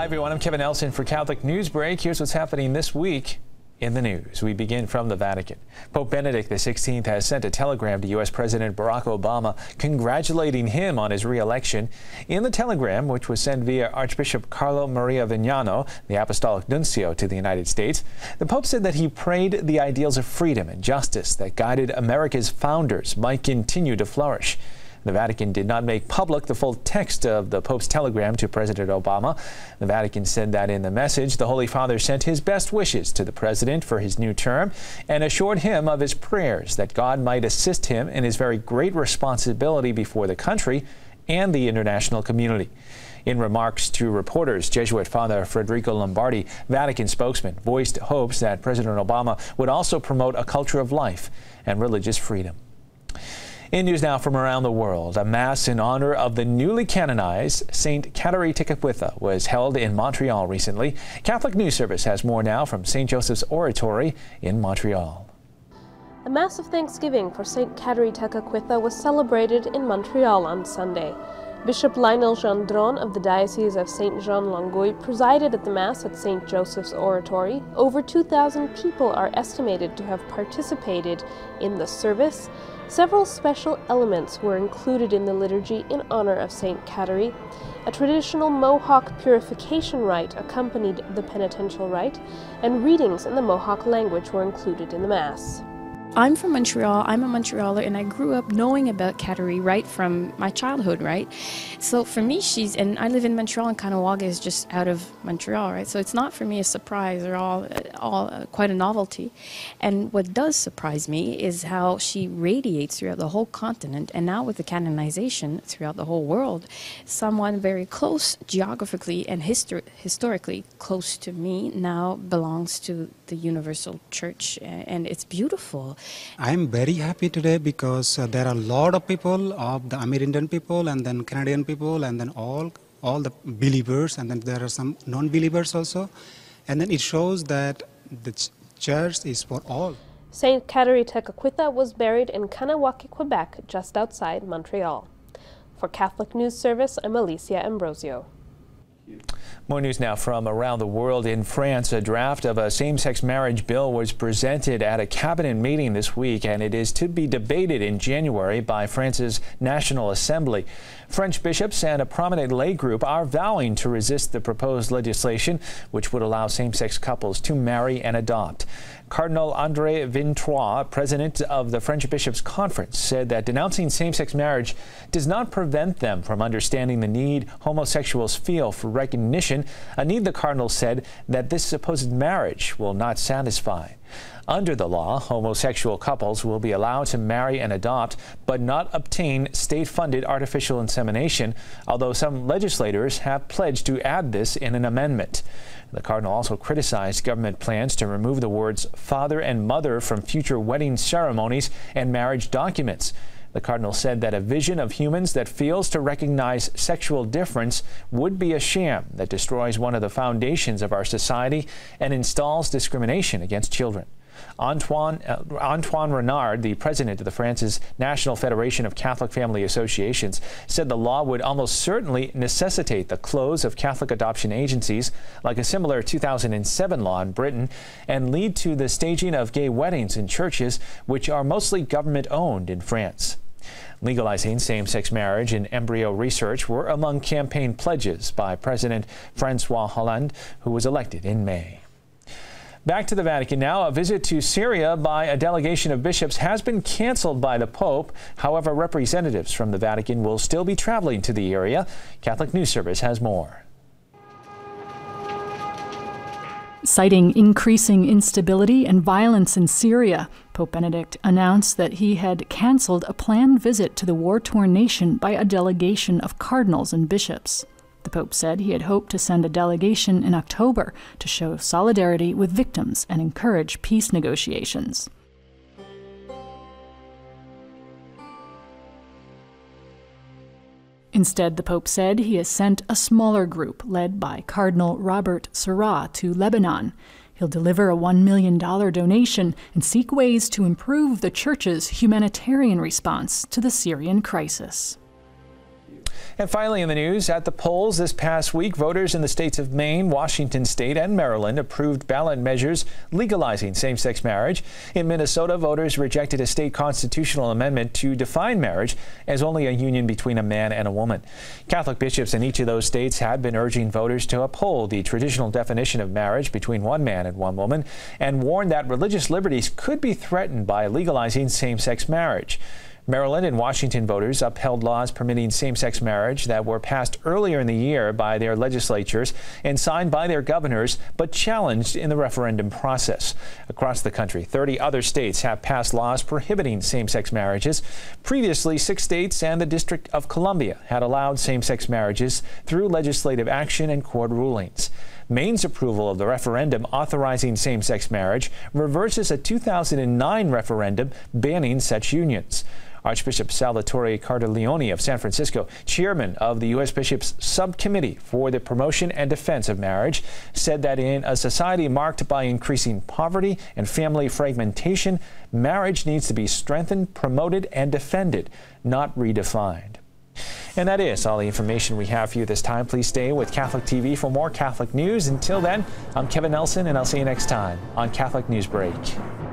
Hi everyone, I'm Kevin Nelson for Catholic Newsbreak. Here's what's happening this week in the news. We begin from the Vatican. Pope Benedict XVI has sent a telegram to U.S. President Barack Obama congratulating him on his re-election. In the telegram, which was sent via Archbishop Carlo Maria Vignano, the Apostolic Nuncio to the United States, the Pope said that he prayed the ideals of freedom and justice that guided America's founders might continue to flourish. The Vatican did not make public the full text of the Pope's telegram to President Obama. The Vatican said that in the message, the Holy Father sent his best wishes to the president for his new term and assured him of his prayers that God might assist him in his very great responsibility before the country and the international community. In remarks to reporters, Jesuit Father Federico Lombardi, Vatican spokesman, voiced hopes that President Obama would also promote a culture of life and religious freedom. In news now from around the world, a Mass in honor of the newly canonized Saint Kateri Tekakwitha was held in Montreal recently. Catholic News Service has more now from St. Joseph's Oratory in Montreal. A Mass of Thanksgiving for Saint Kateri Tekakwitha was celebrated in Montreal on Sunday. Bishop Lionel Gendron of the Diocese of Saint Jean-Longueuil presided at the Mass at St. Joseph's Oratory. Over 2,000 people are estimated to have participated in the service. Several special elements were included in the liturgy in honor of Saint Kateri. A traditional Mohawk purification rite accompanied the penitential rite, and readings in the Mohawk language were included in the Mass. I'm from Montreal. I'm a Montrealer, and I grew up knowing about Kateri right from my childhood, right? So for me, and I live in Montreal, and Kahnawake is just out of Montreal, right? So it's not for me a surprise or all quite a novelty. And what does surprise me is how she radiates throughout the whole continent, and now with the canonization throughout the whole world, someone very close geographically and historically close to me now belongs to the Universal Church, and it's beautiful. I'm very happy today because there are a lot of people, of the American people and then Canadian people and then all the believers, and then there are some non-believers also. And then it shows that the church is for all. Saint Kateri Tekakwitha was buried in Kahnawake, Quebec, just outside Montreal. For Catholic News Service, I'm Alicia Ambrosio. More news now from around the world. In France, a draft of a same-sex marriage bill was presented at a cabinet meeting this week, and it is to be debated in January by France's National Assembly. French bishops and a prominent lay group are vowing to resist the proposed legislation, which would allow same-sex couples to marry and adopt. Cardinal André Vintroy, president of the French Bishops' Conference, said that denouncing same-sex marriage does not prevent them from understanding the need homosexuals feel for recognition, a need the cardinal said that this supposed marriage will not satisfy. Under the law, homosexual couples will be allowed to marry and adopt, but not obtain state-funded artificial insemination, although some legislators have pledged to add this in an amendment. The cardinal also criticized government plans to remove the words father and mother from future wedding ceremonies and marriage documents. The cardinal said that a vision of humans that fails to recognize sexual difference would be a sham that destroys one of the foundations of our society and installs discrimination against children. Antoine Renard, the president of the France's National Federation of Catholic Family Associations, said the law would almost certainly necessitate the close of Catholic adoption agencies, like a similar 2007 law in Britain, and lead to the staging of gay weddings in churches, which are mostly government-owned in France. Legalizing same-sex marriage and embryo research were among campaign pledges by President François Hollande, who was elected in May. Back to the Vatican now. A visit to Syria by a delegation of bishops has been canceled by the Pope. However, representatives from the Vatican will still be traveling to the area. Catholic News Service has more. Citing increasing instability and violence in Syria, Pope Benedict announced that he had canceled a planned visit to the war-torn nation by a delegation of cardinals and bishops. The Pope said he had hoped to send a delegation in October to show solidarity with victims and encourage peace negotiations. Instead, the Pope said he has sent a smaller group led by Cardinal Robert Sarah to Lebanon. He'll deliver a $1 million donation and seek ways to improve the Church's humanitarian response to the Syrian crisis. And finally in the news, at the polls this past week, voters in the states of Maine, Washington State, and Maryland approved ballot measures legalizing same-sex marriage. In Minnesota, voters rejected a state constitutional amendment to define marriage as only a union between a man and a woman. Catholic bishops in each of those states had been urging voters to uphold the traditional definition of marriage between one man and one woman and warned that religious liberties could be threatened by legalizing same-sex marriage. Maryland and Washington voters upheld laws permitting same-sex marriage that were passed earlier in the year by their legislatures and signed by their governors, but challenged in the referendum process. Across the country, 30 other states have passed laws prohibiting same-sex marriages. Previously, 6 states and the District of Columbia had allowed same-sex marriages through legislative action and court rulings. Maine's approval of the referendum authorizing same-sex marriage reverses a 2009 referendum banning such unions. Archbishop Salvatore Cardelloni of San Francisco, chairman of the U.S. Bishops' Subcommittee for the Promotion and Defense of Marriage, said that in a society marked by increasing poverty and family fragmentation, marriage needs to be strengthened, promoted, and defended, not redefined. And that is all the information we have for you this time. Please stay with Catholic TV for more Catholic news. Until then, I'm Kevin Nelson, and I'll see you next time on Catholic Newsbreak.